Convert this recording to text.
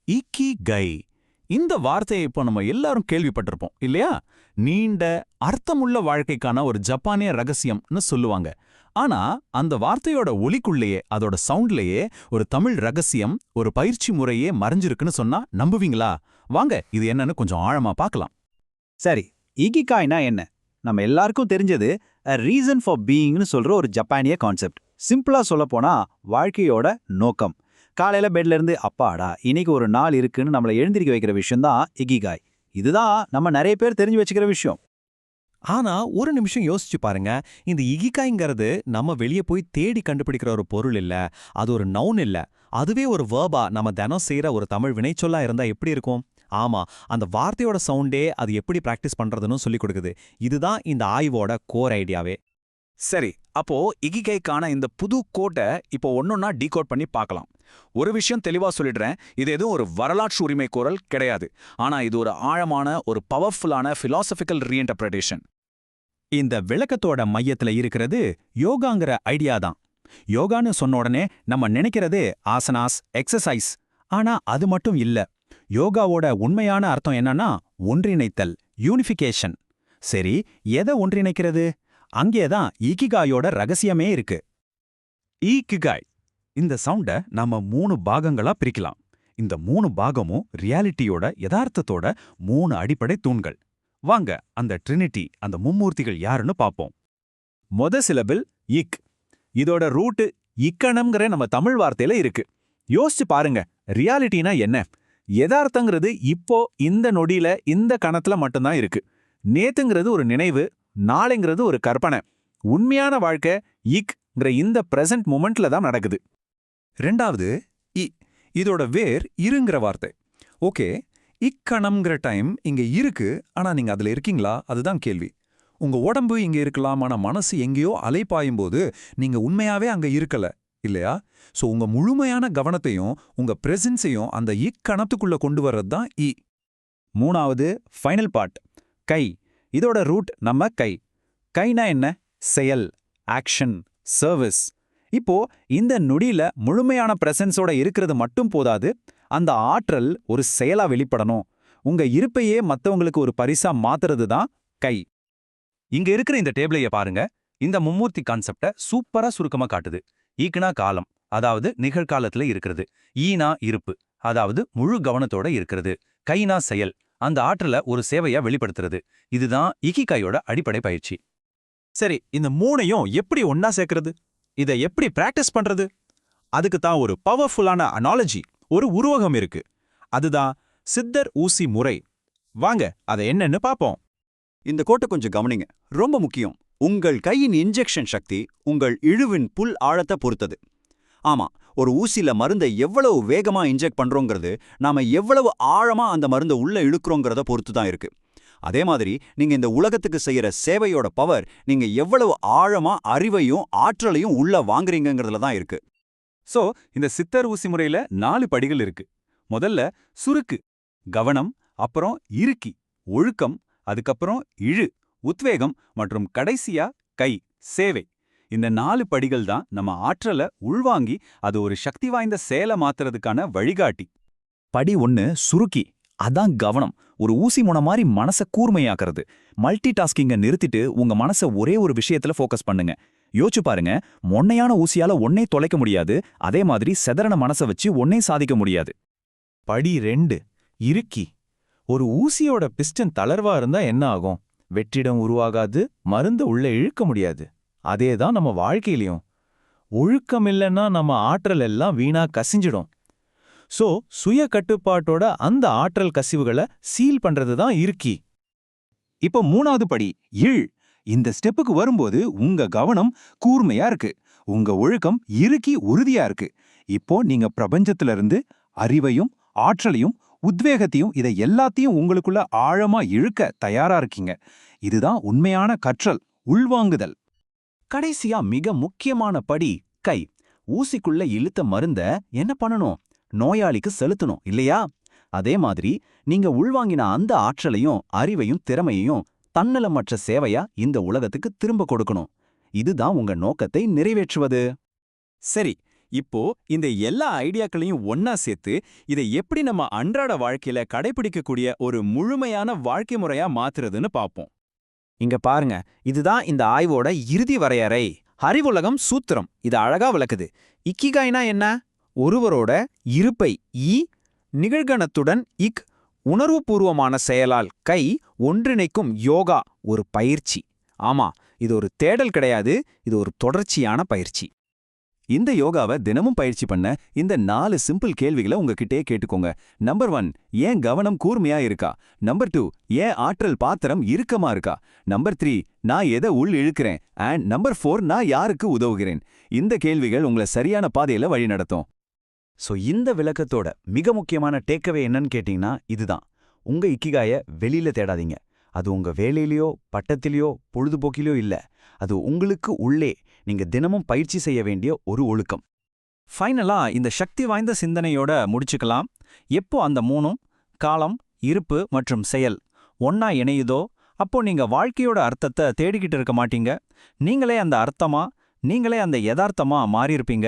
இக்கிகை. இந்த வார்த்தையை இப்போ நம்ம எல்லாரும் கேள்விப்பட்டிருப்போம் இல்லையா? நீண்ட அர்த்தமுள்ள வாழ்க்கைக்கான ஒரு ஜப்பானிய ரகசியம்னு சொல்லுவாங்க. ஆனா அந்த வார்த்தையோட ஒலிக்குள்ளேயே, அதோட சவுண்ட்லயே ஒரு தமிழ் ரகசியம், ஒரு பயிற்சி முறையே மறைஞ்சிருக்குன்னு சொன்னா நம்புவீங்களா? வாங்க இது என்னன்னு கொஞ்சம் ஆழமா பார்க்கலாம். சரி, இகிகாய்னா என்ன? நம்ம எல்லாருக்கும் தெரிஞ்சது ரீசன் ஃபார் பீயிங்னு சொல்ற ஒரு ஜப்பானிய கான்செப்ட். சிம்பிளா சொல்லப்போனா வாழ்க்கையோட நோக்கம். காலையில பெட்ல இருந்து அப்பாடா இன்னைக்கு ஒரு நாள் இருக்குன்னு நம்மளை எழுந்திருக்க வைக்கிற விஷயம் தான் இகிகாய். இதுதான் நம்ம நிறைய பேர் தெரிஞ்சு வச்சுக்கிற விஷயம். ஆனா ஒரு நிமிஷம் யோசிச்சு பாருங்க, இந்த இகிகாய்ங்கிறது நம்ம வெளியே போய் தேடி கண்டுபிடிக்கிற ஒரு பொருள் இல்ல, அது ஒரு நவுன் இல்ல, அதுவே ஒரு வேர்பா நம்ம தினம் செய்யற ஒரு தமிழ் வினைச்சொல்லா இருந்தா எப்படி இருக்கும்? ஆமா, அந்த வார்த்தையோட சவுண்டே அது எப்படி பிராக்டிஸ் பண்றதுன்னு சொல்லி கொடுக்குது. இதுதான் இந்த ஆய்வோட கோர் ஐடியாவே. சரி, அப்போ இகிகைக்கான இந்த புது கோட்டை இப்போ ஒன்னொன்னா டீகோட் பண்ணி பார்க்கலாம். ஒரு விஷயம் தெளிவா சொல்லிடுறேன், இது எதுவும் ஒரு வரலாற்று உரிமை கோரல் கிடையாது. ஆனா இது ஒரு ஆழமான, ஒரு பவர்ஃபுல்லான பிலாசபிக்கல் ரீஇன்டர்பிரேஷன். இந்த விளக்கத்தோட மையத்துல இருக்கிறது யோகாங்கிற ஐடியா தான். யோகான்னு சொன்ன உடனே நம்ம நினைக்கிறது ஆசனாஸ், எக்ஸசைஸ். ஆனா அது மட்டும் இல்ல. யோகாவோட உண்மையான அர்த்தம் என்னன்னா ஒன்றிணைத்தல், யூனிஃபிகேஷன். சரி, எதை ஒன்றிணைக்கிறது? அங்கேதான் இகிகாயோட ரகசியமே இருக்கு. இகிகாய் இந்த சவுண்ட நாம 3 பாகங்களா பிரிக்கலாம். இந்த 3 பாகமும் ரியாலிட்டியோட யதார்த்தத்தோட 3 அடிப்படை தூண்கள். வாங்க அந்த ட்ரினிட்டி, அந்த மும்மூர்த்திகள் யாருன்னு பாப்போம். மொத சிலபிள் இக். இதோட ரூட் இக்கணம்ங்கிற நம்ம தமிழ் வார்த்தையில இருக்கு. யோசிச்சு பாருங்க, ரியாலிட்டினா என்ன? யதார்த்தங்கிறது இப்போ இந்த நொடியில இந்த கணத்துல மட்டும்தான் இருக்கு. நேத்துங்கிறது ஒரு நினைவு, நாளைங்கிறது ஒரு கற்பனை. உண்மையான வாழ்க்கை இக்ங்கிற இந்த பிரசன்ட் மொமெண்ட்ல தான் நடக்குது. ரெண்டாவது இ. இதோட வேர் இருங்கிற வார்த்தை. ஓகே, இக்கணம்ங்கிற டைம் இங்க இருக்கு, ஆனா நீங்க அதுல இருக்கீங்களா? அதுதான் கேள்வி. உங்க உடம்பு இங்க இருக்கலாம், ஆனா மனசு எங்கேயோ அலைப்பாயும் போது நீங்க உண்மையாவே அங்க இருக்கல இல்லையா? சோ உங்க முழுமையான கவனத்தையும் உங்க பிரசன்ஸையும் அந்த இக்கணத்துக்குள்ள கொண்டு வர்றது தான் இ. மூணாவது ஃபைனல் பார்ட் கை. இதோட ரூட் நம்ம கை. கைனா என்ன? செயல், ஆக்ஷன், சர்வீஸ். இப்போ இந்த நொடியில முழுமையான பிரசன்ஸோட இருக்கிறது மட்டும் போதாது, அந்த ஆற்றல் ஒரு செயலா வெளிப்படணும். உங்க இருப்பையே மத்தவங்களுக்கு ஒரு பரிசா மாத்துறது தான் கை. இங்க இருக்கிற இந்த டேபிளைய பாருங்க. இந்த மும்மூர்த்தி கான்செப்ட சூப்பரா சுருக்கமா காட்டுது. ஈக்குனா காலம், அதாவது நிகழ்காலத்துல இருக்கிறது. ஈனா இருப்பு, அதாவது முழு கவனத்தோட இருக்கிறது. கைனா செயல், அந்த ஆற்றலை ஒரு சேவையா வெளிப்படுத்துறது. இதுதான் இகிகாயோட அடிப்படை பயிற்சி. சரி, இந்த 3ஐயும் எப்படி ஒன்னா சேர்க்கறது? இதை எப்படி பிராக்டிஸ் பண்றது? அதுக்கு தான் ஒரு பவர்ஃபுல்லான அனாலஜி, ஒரு உருவகம் இருக்கு. அதுதான் சித்தர் ஊசி முறை. வாங்க அதை என்னன்னு பாப்போம். இந்த கோட்டை கொஞ்சம் கவனிங்க, ரொம்ப முக்கியம். உங்கள் கையின் இன்ஜெக்ஷன் சக்தி உங்கள் இழுவின் புல் ஆழத்தை பொறுத்தது. ஆமா, ஒரு ஊசியில மருந்தை எவ்வளவு வேகமா இன்ஜெக்ட் பண்றோங்கிறது நாம எவ்வளவு ஆழமா அந்த மருந்தை உள்ள இழுக்கிறோங்கிறத பொறுத்து தான் இருக்கு. அதே மாதிரி நீங்க இந்த உலகத்துக்கு செய்யற சேவையோட பவர் நீங்க எவ்வளவு ஆழமா அறிவையும் ஆற்றலையும் உள்ள வாங்குறீங்கிறதுல தான் இருக்கு. சோ இந்த சித்தர் ஊசி முறையில 4 படிகள் இருக்கு. முதல்ல சுருக்கு, கவனம், அப்புறம் இறுக்கி, ஒழுக்கம், அதுக்கப்புறம் இழு, உத்வேகம், மற்றும் கடைசியா கை, சேவை. இந்த 4 படிகள் தான் நம்ம ஆற்றலை உள்வாங்கி அது ஒரு சக்தி வாய்ந்த செயலை மாத்துறதுக்கான வழிகாட்டி. படி 1 சுருக்கி. அதான் கவனம். ஒரு ஊசி முனை மாதிரி மனசை கூர்மையாக்குறது. மல்டி டாஸ்கிங்க நிறுத்திட்டு உங்க மனசை ஒரே ஒரு விஷயத்துல ஃபோக்கஸ் பண்ணுங்க. யோசிச்சு பாருங்க, மொன்னையான ஊசியால ஒன்னே தொலைக்க முடியாது, அதே மாதிரி செதறன மனசை வச்சு ஒன்னே சாதிக்க முடியாது. படி 2 இறுக்கி. ஒரு ஊசியோட பிஸ்டன் தளர்வா இருந்தா என்ன ஆகும்? வெற்றிடம் உருவாகாது, மருந்த உள்ள இழுக்க முடியாது. அதேதான் நம்ம வாழ்க்கையிலையும். ஒழுக்கம் இல்லைன்னா நம்ம ஆற்றல் எல்லாம் வீணா கசிஞ்சிடும். சோ சுய கட்டுப்பாட்டோட அந்த ஆற்றல் கசிவுகளை சீல் பண்றது தான் இறுக்கி. இப்போ 3வது படி இழ். இந்த ஸ்டெப்புக்கு வரும்போது உங்க கவனம் கூர்மையா இருக்கு, உங்க ஒழுக்கம் இறுக்கி உறுதியா இருக்கு. இப்போ நீங்க பிரபஞ்சத்துல இருந்து அறிவையும் ஆற்றலையும் உத்வேகத்தையும் இதை எல்லாத்தையும் உங்களுக்குள்ள ஆழமா இழுக்க தயாரா இருக்கீங்க. இதுதான் உண்மையான கற்றல், உள்வாங்குதல். கடைசியா மிக முக்கியமான படி கை. ஊசிக்குள்ள இழுத்த மருந்த என்ன பண்ணணும்? நோயாளிக்கு செலுத்தணும் இல்லையா? அதே மாதிரி நீங்க உள்வாங்கின அந்த ஆற்றலையும் அறிவையும் திறமையையும் தன்னலமற்ற சேவையா இந்த உலகத்துக்கு திரும்ப கொடுக்கணும். இதுதான் உங்க நோக்கத்தை நிறைவேற்றுவது. சரி, இப்போ இந்த எல்லா ஐடியாக்களையும் ஒன்னா சேர்த்து இதை எப்படி நம்ம அன்றாட வாழ்க்கையில கடைபிடிக்கக்கூடிய ஒரு முழுமையான வாழ்க்கை முறையா மாத்துறதுன்னு பாப்போம். இங்க பாருங்க, இதுதான் இந்த ஆய்வோட இறுதி வரையறை. அறிவுலகம் சூத்திரம் இது அழகா விளக்குது. இக்கிகாய்னா என்ன? ஒருவரோட இருப்பை நிகழ்கணத்துடன் உணர்வுபூர்வமான செயலால் ஒன்றிணைக்கும் யோகா, ஒரு பயிற்சி. ஆமா, இது ஒரு தேடல் கிடையாது, இது ஒரு தொடர்ச்சியான பயிற்சி. இந்த யோகாவை தினமும் பயிற்சி பண்ண இந்த 4 சிம்பிள் கேள்விகளை உங்ககிட்டே கேட்டுக்கோங்க. நம்பர் 1, ஏன் கவனம் கூர்மையா இருக்கா? நம்பர் 2, ஏன் ஆற்றல் பாத்திரம் இறுக்கமா இருக்கா? நம்பர் 3, நான் எதை உள் இழுக்கிறேன்? அண்ட் நம்பர் 4, நான் யாருக்கு உதவுகிறேன்? இந்த கேள்விகள் உங்களை சரியான பாதையில வழி நடத்தும். ஸோ இந்த விளக்கத்தோட மிக முக்கியமான டேக்கவே என்னன்னு கேட்டிங்கன்னா இதுதான். உங்க இக்கிகாய வெளியில தேடாதீங்க. அது உங்க வேலையிலையோ பட்டத்திலையோ பொழுதுபோக்கிலையோ இல்ல. அது உங்களுக்கு உள்ளே நீங்க தினமும் பயிற்சி செய்ய வேண்டிய ஒரு ஒழுக்கம். ஃபைனலா இந்த சக்தி வாய்ந்த சிந்தனையோட முடிச்சுக்கலாம். எப்போ அந்த 3 காலம், இருப்பு மற்றும் செயல் ஒன்னா இணையுதோ அப்போ நீங்க வாழ்க்கையோட அர்த்தத்தை தேடிக்கிட்டு இருக்க மாட்டீங்க. நீங்களே அந்த அர்த்தமா, நீங்களே அந்த யதார்த்தமா மாறியிருப்பீங்க.